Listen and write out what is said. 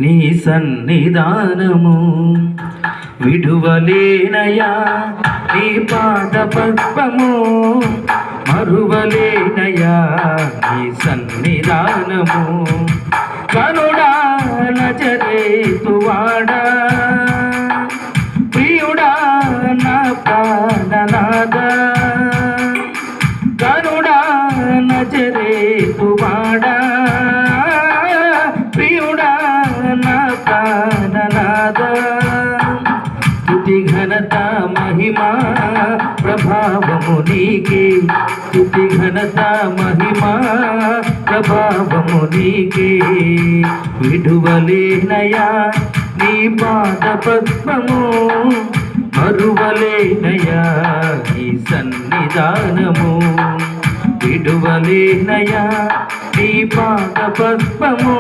నీ సన్నిధానము విడువలేనయా, నీ పాద పద్మము మరువలేనయా, నీ సన్నిధానము కనుడా నజరేతువాడా, ప్రియుడా నా ప్రాణనాదా, కనుడా నజరేతువాడా, ప్రియుడా నా ప్రాణనాదా. స్తుతి ఘనత మహిమా ప్రభావము నీకే, స్తుతి ఘనత మహిమా ప్రభావము నీకే. విడువలేనయా నీ పాద పద్మము, మరువలేనయా నీ సన్నిధానము, విడువలేనయా నీ పాద పద్మము.